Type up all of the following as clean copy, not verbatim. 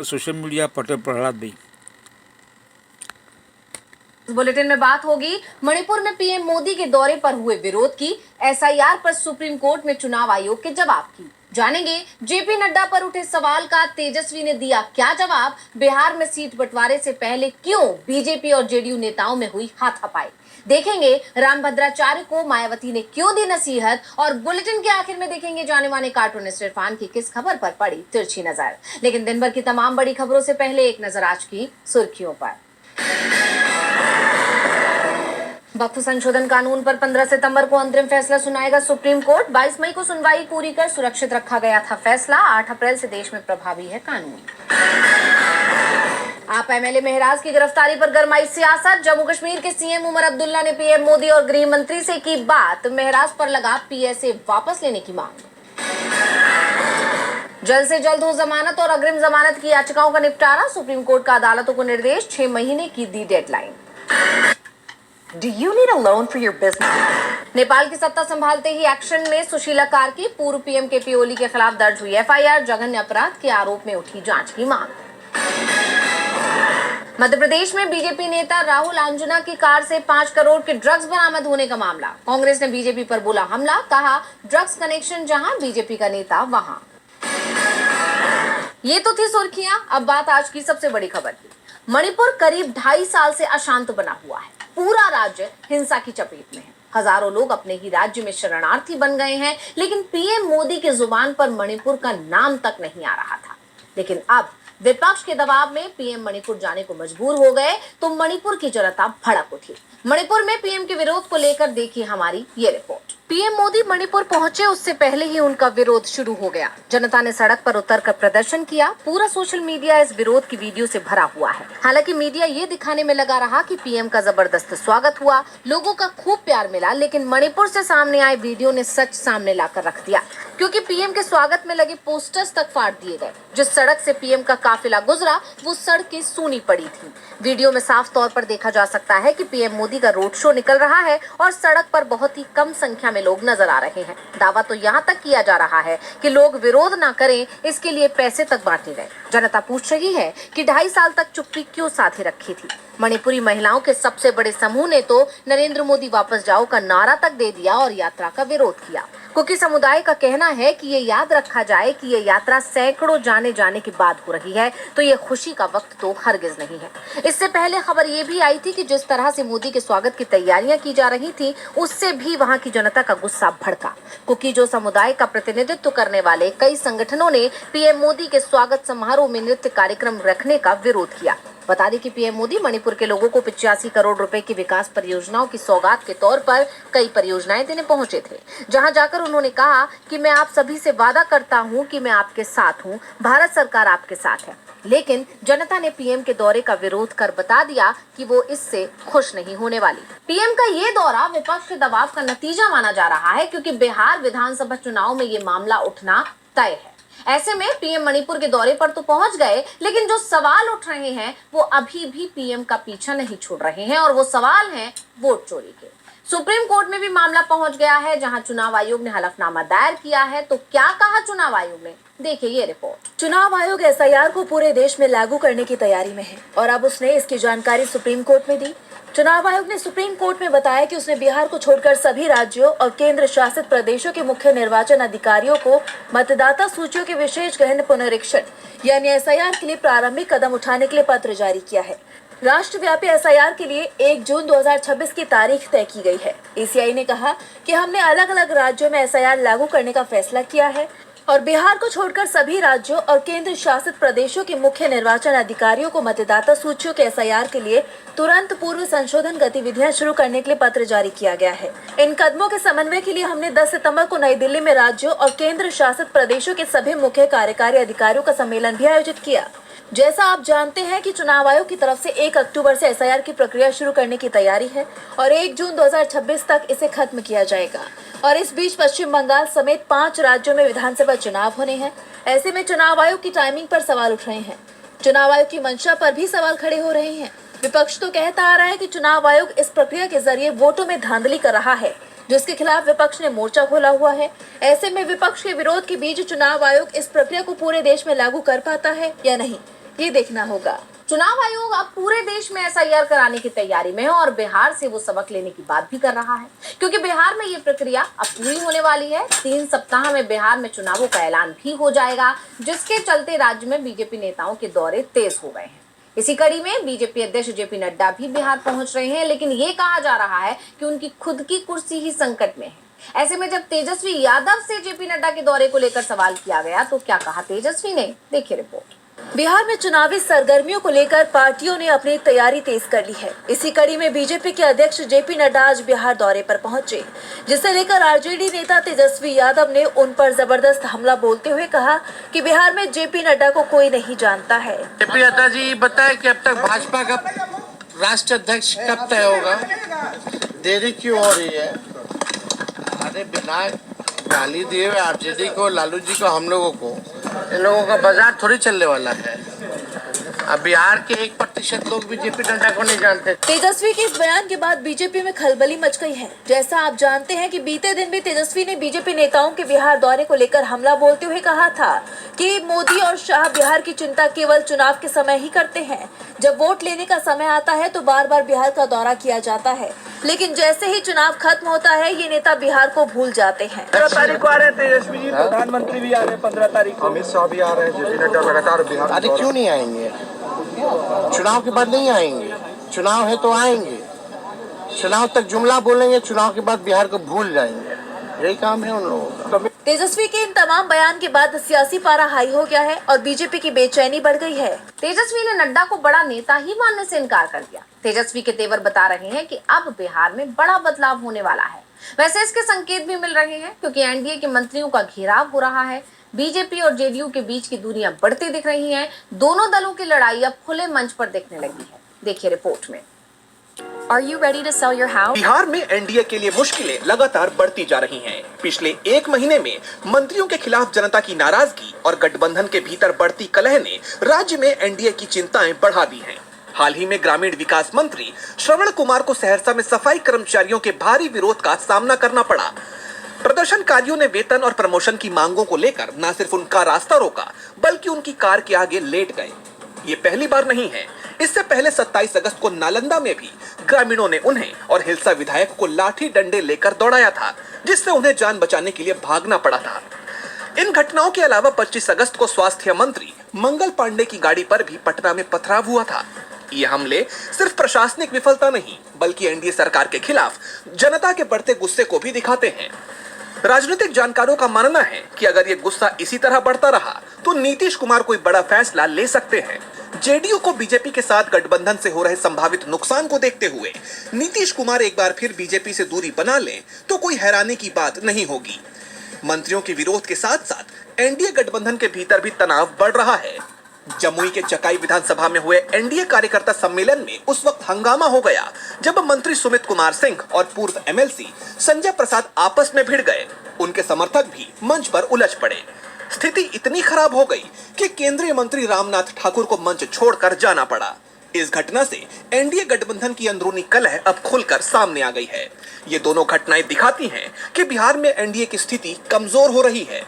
Social media Patel Prahlad भाई। Bulletin में बात होगी मणिपुर में पीएम मोदी के दौरे पर हुए विरोध की, एसआईआर पर सुप्रीम कोर्ट में चुनाव आयोग के जवाब की। जानेंगे जेपी नड्डा पर उठे सवाल का तेजस्वी ने दिया क्या जवाब, बिहार में सीट बंटवारे से पहले क्यों बीजेपी और जेडीयू नेताओं में हुई हाथापाई। देखेंगे रामभद्राचार्य को मायावती ने क्यों दी नसीहत, और बुलेटिन के आखिर में देखेंगे जाने माने कार्टूनिस्ट इरफान की किस खबर पर पड़ी तिरछी नजर। लेकिन दिन भर की तमाम बड़ी खबरों से पहले एक नजर आज की सुर्खियों पर। वक्फ संशोधन कानून पर 15 सितंबर को अंतरिम फैसला सुनाएगा सुप्रीम कोर्ट। 22 मई को सुनवाई पूरी कर सुरक्षित रखा गया था फैसला। 8 अप्रैल से देश में प्रभावी है कानून। आप एमएलए महराज की गिरफ्तारी पर गरमाई सियासत। जम्मू कश्मीर के सीएम उमर अब्दुल्ला ने पीएम मोदी और गृह मंत्री से की बात। महराज पर लगा पीएसए वापस लेने की मांग। जल्द से जल्द हो जमानत और अग्रिम जमानत की याचिकाओं का निपटारा। सुप्रीम कोर्ट का अदालतों को निर्देश, 6 महीने की दी deadline. Do you need a loan for your business? Nepal की सत्ता संभालते ही एक्शन में सुशीला कार्की। पूर्व पीएम केपी ओली के खिलाफ दर्ज हुई एफआईआर। जघन्य अपराध के आरोप में उठी जांच की मांग। मध्य प्रदेश में बीजेपी नेता राहुल आंजना की कार से 5 करोड़ के ड्रग्स बरामद होने का मामला। कांग्रेस ने बीजेपी पर बोला हमला, कहा ड्रग्स कनेक्शन जहां बीजेपी का नेता वहां। ये तो थी सुर्खियां, अब बात आज की सबसे बड़ी खबर की। मणिपुर करीब 2.5 साल से अशांत बना हुआ है। पूरा राज्य हिंसा की चपेट में है। हजारों लोग अपने ही राज्य में शरणार्थी बन गए हैं, लेकिन पीएम मोदी की जुबान पर मणिपुर का नाम तक नहीं आ रहा था। लेकिन अब विपक्ष के दबाव में पीएम मणिपुर जाने को मजबूर हो गए तो मणिपुर की जनता भड़क उठी। मणिपुर में पीएम के विरोध को लेकर देखिए हमारी ये रिपोर्ट। पीएम मोदी मणिपुर पहुंचे उससे पहले ही उनका विरोध शुरू हो गया। जनता ने सड़क पर उतरकर प्रदर्शन किया। पूरा सोशल मीडिया इस विरोध की वीडियो से भरा हुआ है। हालांकि मीडिया ये दिखाने में लगा रहा कि पीएम का जबरदस्त स्वागत हुआ, लोगों का खूब प्यार मिला, लेकिन मणिपुर से सामने आए वीडियो ने सच सामने लाकर रख दिया, क्योंकि पीएम के स्वागत में लगे पोस्टर्स तक फाड़ दिए गए। जिस सड़क से पीएम का काफिला गुजरा वो सड़कें सूनी पड़ी थी। वीडियो में साफ तौर पर देखा जा सकता है कि पीएम मोदी का रोड शो निकल रहा है और सड़क पर बहुत ही कम संख्या में लोग नजर आ रहे हैं। दावा तो यहाँ तक किया जा रहा है कि लोग विरोध ना करें, इसके लिए पैसे तक बांटे गए। जनता पूछ रही है कि 2.5 साल तक चुप्पी क्यों साधे रखी थी। मणिपुरी महिलाओं के सबसे बड़े समूह ने तो नरेंद्र मोदी वापस जाओ का नारा तक दे दिया और यात्रा का विरोध किया। कुकी समुदाय का कहना है कि ये याद रखा जाए कि ये यात्रा सैकड़ों जाने के बाद हो रही है, तो ये खुशी का वक्त तो हरगिज नहीं है। इससे पहले खबर ये भी आई थी कि जिस तरह से मोदी के स्वागत की तैयारियां की जा रही थी, उससे भी वहां की जनता का गुस्सा भड़का। कुकी जो समुदाय का प्रतिनिधित्व करने वाले कई संगठनों ने पीएम मोदी के स्वागत समारोह में नृत्य कार्यक्रम रखने का विरोध किया। बता दें कि पीएम मोदी मणिपुर के लोगों को 85 करोड़ रुपए की विकास परियोजनाओं की सौगात के तौर पर कई परियोजनाएं देने पहुंचे थे, जहां जाकर उन्होंने कहा कि मैं आप सभी से वादा करता हूं कि मैं आपके साथ हूं, भारत सरकार आपके साथ है। लेकिन जनता ने पीएम के दौरे का विरोध कर बता दिया कि वो इससे खुश नहीं होने वाली। पीएम का ये दौरा विपक्ष के दबाव का नतीजा माना जा रहा है, क्योंकि बिहार विधानसभा चुनाव में ये मामला उठना तय है। ऐसे में पीएम मणिपुर के दौरे पर तो पहुंच गए, लेकिन जो सवाल उठ रहे हैं वो अभी भी पीएम का पीछा नहीं छोड़ रहे हैं, और वो सवाल हैं वोट चोरी के। सुप्रीम कोर्ट में भी मामला पहुंच गया है, जहां चुनाव आयोग ने हलफनामा दायर किया है। तो क्या कहा चुनाव आयोग ने, देखिए ये रिपोर्ट। चुनाव आयोग एसआईआर को पूरे देश में लागू करने की तैयारी में है और अब उसने इसकी जानकारी सुप्रीम कोर्ट में दी। चुनाव आयोग ने सुप्रीम कोर्ट में बताया कि उसने बिहार को छोड़कर सभी राज्यों और केंद्र शासित प्रदेशों के मुख्य निर्वाचन अधिकारियों को मतदाता सूचियों के विशेष गहन पुनरीक्षण यानी एसआईआर के लिए प्रारंभिक कदम उठाने के लिए पत्र जारी किया है। राष्ट्रव्यापी एसआईआर के लिए 1 जून 2026 की तारीख तय की गई है। ईसीआई ने कहा कि हमने अलग अलग राज्यों में एसआईआर लागू करने का फैसला किया है और बिहार को छोड़कर सभी राज्यों और केंद्र शासित प्रदेशों के मुख्य निर्वाचन अधिकारियों को मतदाता सूचियों के एसआईआर के लिए तुरंत पूर्व संशोधन गतिविधियां शुरू करने के लिए पत्र जारी किया गया है। इन कदमों के समन्वय के लिए हमने 10 सितंबर को नई दिल्ली में राज्यों और केंद्र शासित प्रदेशों के सभी मुख्य कार्यकारी अधिकारियों का सम्मेलन भी आयोजित किया। जैसा आप जानते हैं कि चुनाव आयोग की तरफ से 1 अक्टूबर से एसआईआर की प्रक्रिया शुरू करने की तैयारी है और 1 जून 2026 तक इसे खत्म किया जाएगा। और इस बीच पश्चिम बंगाल समेत 5 राज्यों में विधानसभा चुनाव होने हैं। ऐसे में चुनाव आयोग की टाइमिंग पर सवाल उठ रहे हैं। चुनाव आयोग की मंशा पर भी सवाल खड़े हो रहे हैं। विपक्ष तो कहता आ रहा है कि चुनाव आयोग इस प्रक्रिया के जरिए वोटों में धांधली कर रहा है, जिसके खिलाफ विपक्ष ने मोर्चा खोला हुआ है। ऐसे में विपक्ष के विरोध के बीच चुनाव आयोग इस प्रक्रिया को पूरे देश में लागू कर पाता है या नहीं, ये देखना होगा। चुनाव आयोग अब पूरे देश में एसआईआर कराने की तैयारी में है और बिहार से वो सबक लेने की बात भी कर रहा है, क्योंकि बिहार में ये प्रक्रिया अब पूरी होने वाली है। 3 सप्ताह में बिहार में चुनावों का ऐलान भी हो जाएगा, जिसके चलते राज्य में बीजेपी नेताओं के दौरे तेज हो गए हैं। इसी कड़ी में बीजेपी अध्यक्ष जेपी नड्डा भी बिहार पहुंच रहे हैं, लेकिन ये कहा जा रहा है कि उनकी खुद की कुर्सी ही संकट में है। ऐसे में जब तेजस्वी यादव से जेपी नड्डा के दौरे को लेकर सवाल किया गया तो क्या कहा तेजस्वी ने, देखिए रिपोर्ट। बिहार में चुनावी सरगर्मियों को लेकर पार्टियों ने अपनी तैयारी तेज कर ली है। इसी कड़ी में बीजेपी के अध्यक्ष जेपी नड्डा आज बिहार दौरे पर पहुंचे, जिसे लेकर आरजेडी नेता तेजस्वी यादव ने उन पर जबरदस्त हमला बोलते हुए कहा कि बिहार में जेपी नड्डा को कोई नहीं जानता है। जेपी नड्डा जी बताए कि अब तक भाजपा का राष्ट्र अध्यक्ष कब तय होगा, देरी क्यों हो रही है? अरे बिना गाली दिए हुए आरजेडी को, लालू जी को, हम लोगों को, इन लोगों का बाजार थोड़ी चलने वाला है। अब बिहार के 1% लोग भी जेपी नड्डा को नहीं जानते। तेजस्वी के इस बयान के बाद बीजेपी में खलबली मच गई है। जैसा आप जानते हैं कि बीते दिन भी तेजस्वी ने बीजेपी नेताओं के बिहार दौरे को लेकर हमला बोलते हुए कहा था कि मोदी और शाह बिहार की चिंता केवल चुनाव के समय ही करते हैं। जब वोट लेने का समय आता है तो बार बार बिहार का दौरा किया जाता है, लेकिन जैसे ही चुनाव खत्म होता है ये नेता बिहार को भूल जाते हैं। 15 तारीख को आ रहे हैं तेजस्वी जी, प्रधानमंत्री भी आ रहे हैं 15 तारीख को, अमित शाह भी आ रहे हैं, जेपी नड्डा लगातार बिहार। अरे क्यों नहीं आएंगे? चुनाव के बाद नहीं आएंगे, चुनाव है तो आएंगे। चुनाव तक जुमला बोलेंगे, चुनाव के बाद बिहार को भूल जाएंगे। यही काम है उन लोगों का। तेजस्वी के इन तमाम बयान के बाद सियासी पारा हाई हो गया है और बीजेपी की बेचैनी बढ़ गई है। तेजस्वी ने नड्डा को बड़ा नेता ही मानने से इनकार कर दिया। तेजस्वी के तेवर बता रहे हैं कि अब बिहार में बड़ा बदलाव होने वाला है। वैसे इसके संकेत भी मिल रहे हैं, क्योंकि एनडीए के मंत्रियों का घेराव हो रहा है। बीजेपी और जेडीयू के बीच की दूरियां बढ़ती दिख रही हैं। दोनों दलों की लड़ाई अब खुले मंच पर दिखने लगी है, देखिए रिपोर्ट में। Are you ready to sell your house? Bihar में एनडीए के लिए मुश्किलें लगातार बढ़ती जा रही हैं। पिछले 1 महीने में मंत्रियों के खिलाफ जनता की नाराजगी और गठबंधन के भीतर बढ़ती कलह ने राज्य में एनडीए की चिंताएं बढ़ा दी हैं। हाल ही में ग्रामीण विकास मंत्री श्रवण कुमार को सहरसा में सफाई कर्मचारियों के भारी विरोध का सामना करना पड़ा। प्रदर्शनकारियों ने वेतन और प्रमोशन की मांगों को लेकर न सिर्फ उनका रास्ता रोका, बल्कि उनकी कार के आगे लेट गए। ये पहली बार नहीं है। इससे पहले 27 अगस्त को नालंदा में भी ग्रामीणों ने उन्हें और हिलसा विधायक को लाठी डंडे लेकर दौड़ाया था, जिससे उन्हें जान बचाने के लिए भागना पड़ा था। इन घटनाओं के अलावा 25 अगस्त को स्वास्थ्य मंत्री मंगल पांडे की गाड़ी पर भी पटना में पथराव हुआ था। ये हमले सिर्फ प्रशासनिक विफलता नहीं, बल्कि एनडीए सरकार के खिलाफ जनता के बढ़ते गुस्से को भी दिखाते हैं। राजनीतिक जानकारों का मानना है कि अगर ये गुस्सा इसी तरह बढ़ता रहा तो नीतीश कुमार कोई बड़ा फैसला ले सकते हैं। जेडीयू को बीजेपी के साथ गठबंधन से हो रहे संभावित नुकसान को देखते हुए नीतीश कुमार एक बार फिर बीजेपी से दूरी बना लें तो कोई हैरानी की बात नहीं होगी। मंत्रियों के विरोध के साथ साथ एनडीए गठबंधन के भीतर भी तनाव बढ़ रहा है। जमुई के चकाई विधानसभा में हुए एनडीए कार्यकर्ता सम्मेलन में उस वक्त हंगामा हो गया जब मंत्री सुमित कुमार सिंह और पूर्व एमएलसी संजय प्रसाद आपस में भिड़ गए। उनके समर्थक भी मंच पर उलझ पड़े। स्थिति इतनी खराब हो गई कि केंद्रीय मंत्री रामनाथ ठाकुर को मंच छोड़कर जाना पड़ा। इस घटना से एनडीए गठबंधन की अंदरूनी कलह अब खुलकर सामने आ गई है। ये दोनों घटनाएं दिखाती हैं कि बिहार में एनडीए की स्थिति कमजोर हो रही है।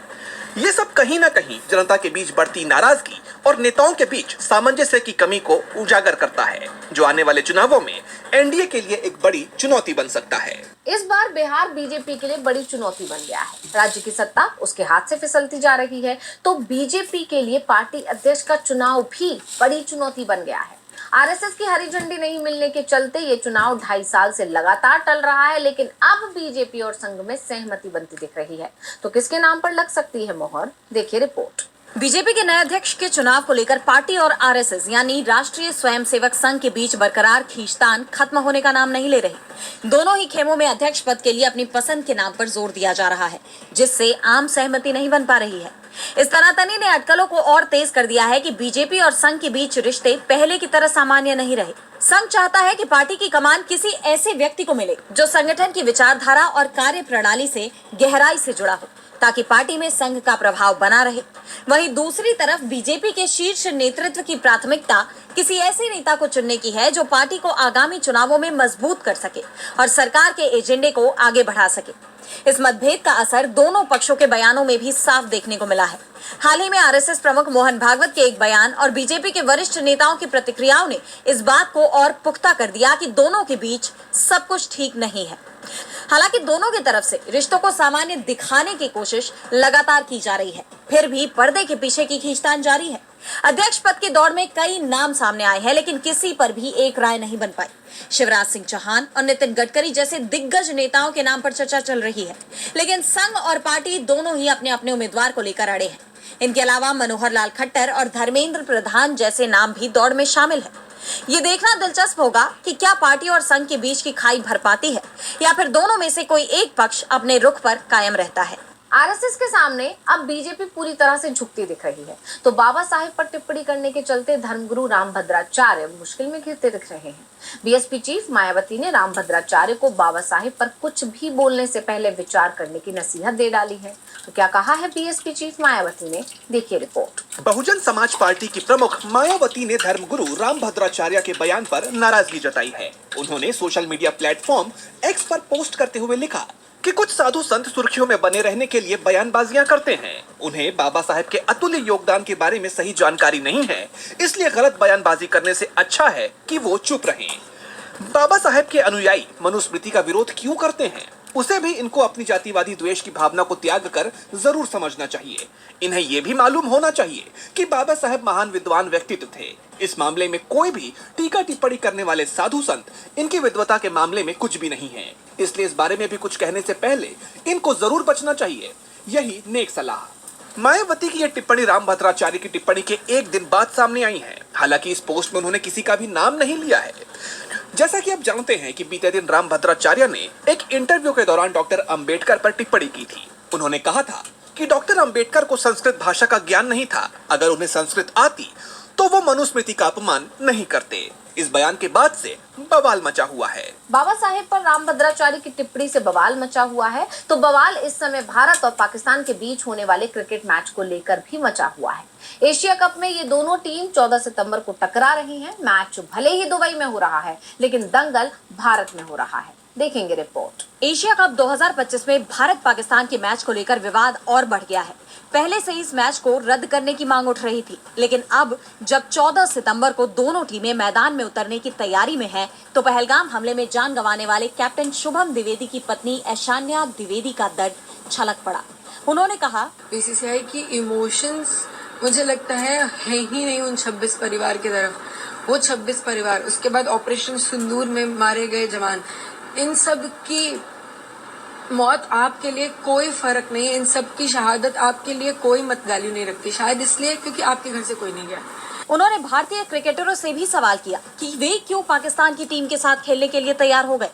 ये सब कहीं ना कहीं जनता के बीच बढ़ती नाराजगी और नेताओं के बीच सामंजस्य की कमी को उजागर करता है, जो आने वाले चुनावों में एनडीए के लिए एक बड़ी चुनौती बन सकता है। इस बार बिहार बीजेपी के लिए बड़ी चुनौती बन गया है। राज्य की सत्ता उसके हाथ से फिसलती जा रही है, तो बीजेपी के लिए पार्टी अध्यक्ष का चुनाव भी बड़ी चुनौती बन गया है। आरएसएस की हरी झंडी नहीं मिलने के चलते ये चुनाव 2.5 साल से लगातार टल रहा है, लेकिन अब बीजेपी और संघ में सहमति बनती दिख रही है। तो किसके नाम पर लग सकती है मोहर, देखिए रिपोर्ट। बीजेपी के नए अध्यक्ष के चुनाव को लेकर पार्टी और आरएसएस यानी राष्ट्रीय स्वयंसेवक संघ के बीच बरकरार खींचतान खत्म होने का नाम नहीं ले रही। दोनों ही खेमों में अध्यक्ष पद के लिए अपनी पसंद के नाम पर जोर दिया जा रहा है, जिससे आम सहमति नहीं बन पा रही है। इस तनातनी ने अटकलों को और तेज कर दिया है कि बीजेपी और संघ के बीच रिश्ते पहले की तरह सामान्य नहीं रहे। संघ चाहता है कि पार्टी की कमान किसी ऐसे व्यक्ति को मिले जो संगठन की विचारधारा और कार्य प्रणाली से गहराई से जुड़ा हो, ताकि पार्टी में संघ का प्रभाव बना रहे। वहीं दूसरी तरफ बीजेपी के शीर्ष नेतृत्व की प्राथमिकता किसी ऐसे नेता को चुनने की है जो पार्टी को आगामी चुनावों में मजबूत कर सके और सरकार के एजेंडे को आगे बढ़ा सके। इस मतभेद का असर दोनों पक्षों के बयानों में भी साफ देखने को मिला है। हाल ही में आरएसएस प्रमुख मोहन भागवत के एक बयान और बीजेपी के वरिष्ठ नेताओं की प्रतिक्रियाओं ने इस बात को और पुख्ता कर दिया कि दोनों के बीच सब कुछ ठीक नहीं है। हालांकि दोनों की तरफ से रिश्तों को सामान्य दिखाने की कोशिश लगातार की जा रही है, फिर भी पर्दे के पीछे की खींचतान जारी है। अध्यक्ष पद की दौड़ में कई नाम सामने आए हैं, लेकिन किसी पर भी एक राय नहीं बन पाई। शिवराज सिंह चौहान और नितिन गडकरी जैसे दिग्गज नेताओं के नाम पर चर्चा चल रही है, लेकिन संघ और पार्टी दोनों ही अपने अपने उम्मीदवार को लेकर अड़े हैं। इनके अलावा मनोहर लाल खट्टर और धर्मेंद्र प्रधान जैसे नाम भी दौड़ में शामिल है। ये देखना दिलचस्प होगा कि क्या पार्टी और संघ के बीच की खाई भर पाती है या फिर दोनों में से कोई एक पक्ष अपने रुख पर कायम रहता है। आरएसएस के सामने अब बीजेपी पूरी तरह से झुकती दिख रही है, तो बाबा साहेब पर टिप्पणी करने के चलते धर्मगुरु रामभद्राचार्य मुश्किल में घिरते दिख रहे हैं। बीएसपी चीफ मायावती ने रामभद्राचार्य को बाबा साहेब पर कुछ भी बोलने से पहले विचार करने की नसीहत दे डाली है। तो क्या कहा है बीएसपी चीफ मायावती ने, देखिए रिपोर्ट। बहुजन समाज पार्टी की प्रमुख मायावती ने धर्मगुरु रामभद्राचार्य के बयान पर नाराजगी जताई है। उन्होंने सोशल मीडिया प्लेटफॉर्म एक्स पर पोस्ट करते हुए लिखा कि कुछ साधु संत सुर्खियों में बने रहने के लिए बयानबाजियां करते हैं। उन्हें बाबा साहेब के अतुल्य योगदान के बारे में सही जानकारी नहीं है, इसलिए गलत बयानबाजी करने से अच्छा है कि वो चुप रहें। बाबा साहेब के अनुयायी मनुस्मृति का विरोध क्यों करते हैं, उसे भी इनको अपनी जातिवादी द्वेष की भावना को त्याग कर जरूर समझना चाहिए। इन्हें यह भी मालूम होना चाहिए कि बाबा साहेब महान विद्वान व्यक्तित्व थे। इस मामले में कोई भी टीका टिप्पणी करने वाले साधु संत इनकी विद्वता के मामले में कुछ भी नहीं है, इसलिए इस बारे में भी कुछ कहने से पहले इनको जरूर बचना चाहिए। यही नेक सलाह। मायावती की यह टिप्पणी रामभद्राचार्य की टिप्पणी के एक दिन बाद सामने आई है। हालांकि इस पोस्ट में उन्होंने किसी का भी नाम नहीं लिया है। जैसा कि आप जानते हैं कि बीते दिन रामभद्राचार्य ने एक इंटरव्यू के दौरान डॉक्टर अंबेडकर पर टिप्पणी की थी। उन्होंने कहा था कि डॉक्टर अंबेडकर को संस्कृत भाषा का ज्ञान नहीं था, अगर उन्हें संस्कृत आती तो वो मनुस्मृति का अपमान नहीं करते। इस बयान के बाद से बवाल मचा हुआ है। बाबा साहेब पर रामभद्राचार्य की टिप्पणी से बवाल मचा हुआ है, तो बवाल इस समय भारत और पाकिस्तान के बीच होने वाले क्रिकेट मैच को लेकर भी मचा हुआ है। एशिया कप में ये दोनों टीम 14 सितंबर को टकरा रही हैं। मैच भले ही दुबई में हो रहा है, लेकिन दंगल भारत में हो रहा है। देखेंगे रिपोर्ट। एशिया कप 2025 में भारत पाकिस्तान के मैच को लेकर विवाद और बढ़ गया है। पहले से इस मैच को रद्द करने की मांग उठ रही थी, लेकिन अब जब 14 सितंबर को दोनों टीमें मैदान में उतरने की तैयारी में हैं, तो पहलगाम हमले में जान गंवाने वाले कैप्टन शुभम द्विवेदी की पत्नी ऐशान्या द्विवेदी का दर्द छलक पड़ा। उन्होंने कहा, बीसीसीआई की इमोशंस मुझे लगता है ही नहीं उन 26 परिवार की तरफ। वो 26 परिवार, उसके बाद ऑपरेशन सिंदूर में मारे गए जवान, इन सब की मौत आपके लिए कोई फर्क नहीं है। इन सब की शहादत आपके लिए कोई मत वैल्यू नहीं रखती, शायद इसलिए क्योंकि आपके घर से कोई नहीं गया। उन्होंने भारतीय क्रिकेटरों से भी सवाल किया कि वे क्यों पाकिस्तान की टीम के साथ खेलने के लिए तैयार हो गए।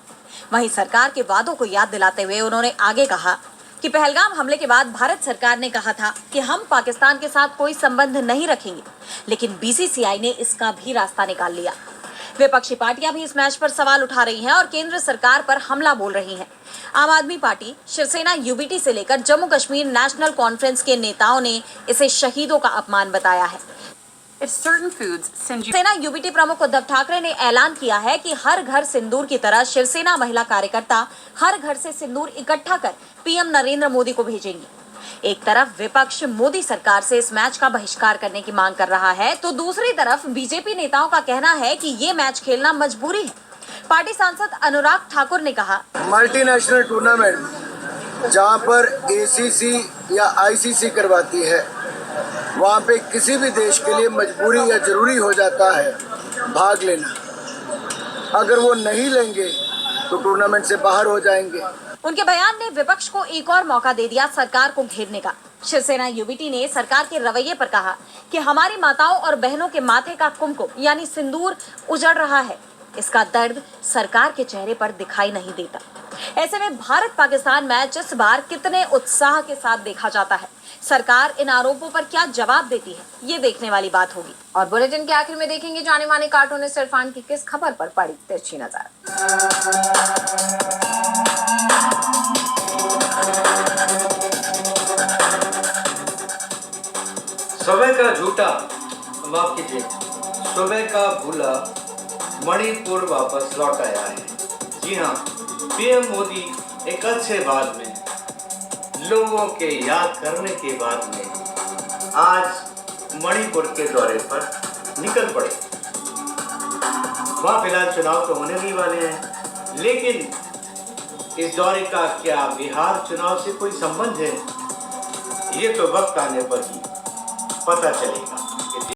वहीं सरकार के वादों को याद दिलाते हुए उन्होंने आगे कहा कि पहलगाम हमले के बाद भारत सरकार ने कहा था कि हम पाकिस्तान के साथ कोई संबंध नहीं रखेंगे, लेकिन बीसीसीआई ने इसका भी रास्ता निकाल लिया। विपक्षी पार्टियां भी इस मैच पर सवाल उठा रही हैं और केंद्र सरकार पर हमला बोल रही हैं। आम आदमी पार्टी, शिवसेना, यूबीटी से लेकर जम्मू कश्मीर नेशनल कॉन्फ्रेंस के नेताओं ने इसे शहीदों का अपमान बताया है। शिवसेना यूबीटी प्रमुख उद्धव ठाकरे ने ऐलान किया है कि हर घर सिंदूर की तरह शिवसेना महिला कार्यकर्ता हर घर से सिंदूर इकट्ठा कर पीएम नरेंद्र मोदी को भेजेंगी। एक तरफ विपक्ष मोदी सरकार से इस मैच का बहिष्कार करने की मांग कर रहा है, तो दूसरी तरफ बीजेपी नेताओं का कहना है कि ये मैच खेलना मजबूरी है। पार्टी सांसद अनुराग ठाकुर ने कहा, मल्टीनेशनल टूर्नामेंट जहां पर एसीसी या आईसीसी करवाती है, वहां पे किसी भी देश के लिए मजबूरी या जरूरी हो जाता है भाग लेना। अगर वो नहीं लेंगे तो टूर्नामेंट से बाहर हो जाएंगे। उनके बयान ने विपक्ष को एक और मौका दे दिया सरकार को घेरने का। शिवसेना यूबीटी ने सरकार के रवैये पर कहा कि हमारी माताओं और बहनों के माथे का कुमकुम यानी सिंदूर उजड़ रहा है। इसका दर्द सरकार के चेहरे पर दिखाई नहीं देता। ऐसे में भारत पाकिस्तान मैच इस बार कितने उत्साह के साथ देखा जाता है। सरकार इन आरोपों पर क्या जवाब देती है, ये देखने वाली बात होगी। और बुलेटिन के आखिर में देखेंगे जाने माने कार्टूनिस्ट इरफान की किस खबर पर पड़ी तिरछी नजर। समय का झूठा, माफ कीजिए, समय का भूला मणिपुर वापस लौट आया है। जी हाँ, पीएम मोदी एक अच्छे बाद में, लोगों के याद करने के बाद में आज मणिपुर के दौरे पर निकल पड़े। वहाँ फिलहाल चुनाव तो होने नहीं वाले हैं, लेकिन इस दौरे का क्या बिहार चुनाव से कोई संबंध है, ये तो वक्त आने पर ही पता चलेगा।